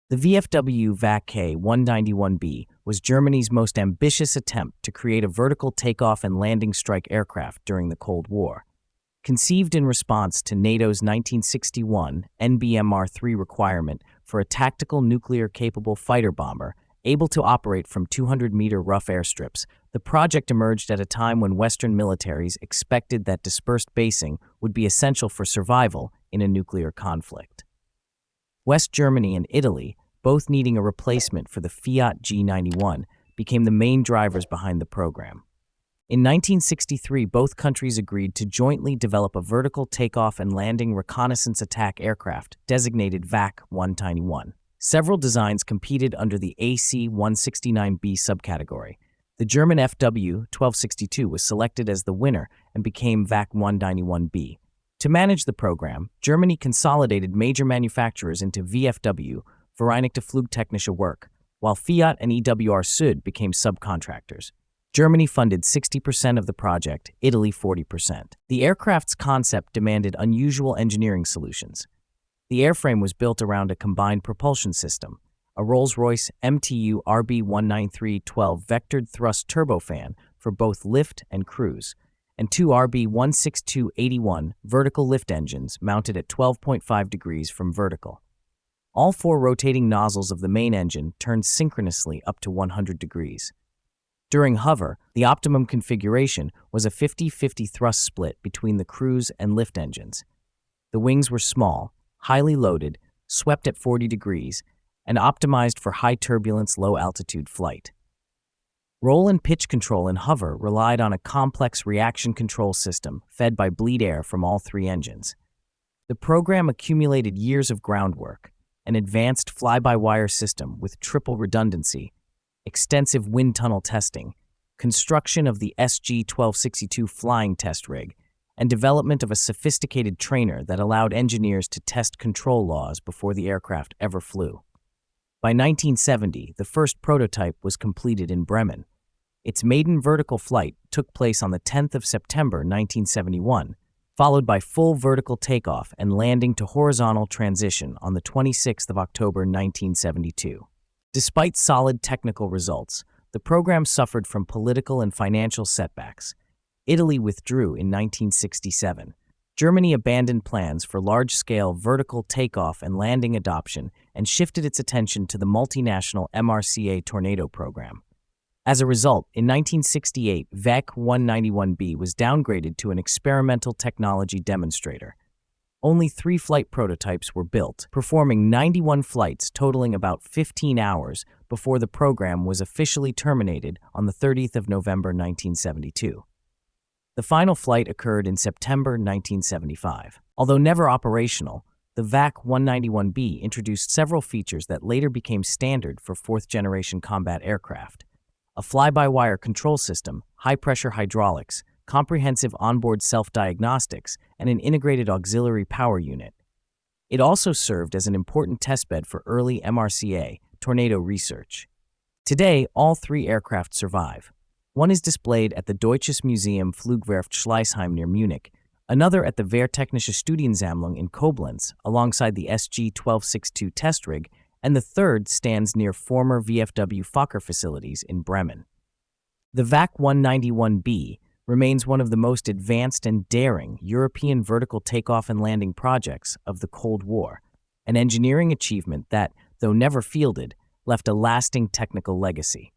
The VFW VAK 191B was Germany's most ambitious attempt to create a vertical takeoff and landing strike aircraft during the Cold War. Conceived in response to NATO's 1961 NBMR-3 requirement for a tactical nuclear-capable fighter bomber able to operate from 200-meter rough airstrips, the project emerged at a time when Western militaries expected that dispersed basing would be essential for survival in a nuclear conflict. West Germany and Italy, both needing a replacement for the Fiat G.91, became the main drivers behind the program. In 1963, both countries agreed to jointly develop a vertical takeoff and landing reconnaissance attack aircraft designated VAK 191. Several designs competed under the AC-169B subcategory. The German FW-1262 was selected as the winner and became VAK 191B. To manage the program, Germany consolidated major manufacturers into VFW, Vereinigte Flugtechnische Werk, while Fiat and EWR Süd became subcontractors. Germany funded 60% of the project, Italy 40%. The aircraft's concept demanded unusual engineering solutions. The airframe was built around a combined propulsion system, a Rolls-Royce MTU RB193-12 vectored thrust turbofan for both lift and cruise, and two RB162-81 vertical lift engines mounted at 12.5 degrees from vertical. All four rotating nozzles of the main engine turned synchronously up to 100 degrees. During hover, the optimum configuration was a 50-50 thrust split between the cruise and lift engines. The wings were small, highly loaded, swept at 40 degrees, and optimized for high turbulence, low-altitude flight. Roll and pitch control in hover relied on a complex reaction control system fed by bleed air from all three engines. The program accumulated years of groundwork, an advanced fly-by-wire system with triple redundancy, extensive wind tunnel testing, construction of the SG-1262 flying test rig, and development of a sophisticated trainer that allowed engineers to test control laws before the aircraft ever flew. By 1970, the first prototype was completed in Bremen. Its maiden vertical flight took place on the 10th of September 1971, followed by full vertical takeoff and landing to horizontal transition on the 26th of October 1972. Despite solid technical results, the program suffered from political and financial setbacks. Italy withdrew in 1967. Germany abandoned plans for large-scale vertical takeoff and landing adoption and shifted its attention to the multinational MRCA Tornado program. As a result, in 1968, VAK 191B was downgraded to an experimental technology demonstrator. Only 3 flight prototypes were built, performing 91 flights totaling about 15 hours before the program was officially terminated on the 30th of November 1972. The final flight occurred in September 1975. Although never operational, the VAK 191B introduced several features that later became standard for fourth-generation combat aircraft: a fly-by-wire control system, high-pressure hydraulics, comprehensive onboard self-diagnostics, and an integrated auxiliary power unit. It also served as an important testbed for early MRCA tornado research. Today, all 3 aircraft survive. One is displayed at the Deutsches Museum Flugwerft Schleißheim near Munich, another at the Wehrtechnische Studiensammlung in Koblenz alongside the SG-1262 test rig, and the third stands near former VFW Fokker facilities in Bremen. The VAK 191B remains one of the most advanced and daring European vertical takeoff and landing projects of the Cold War, an engineering achievement that, though never fielded, left a lasting technical legacy.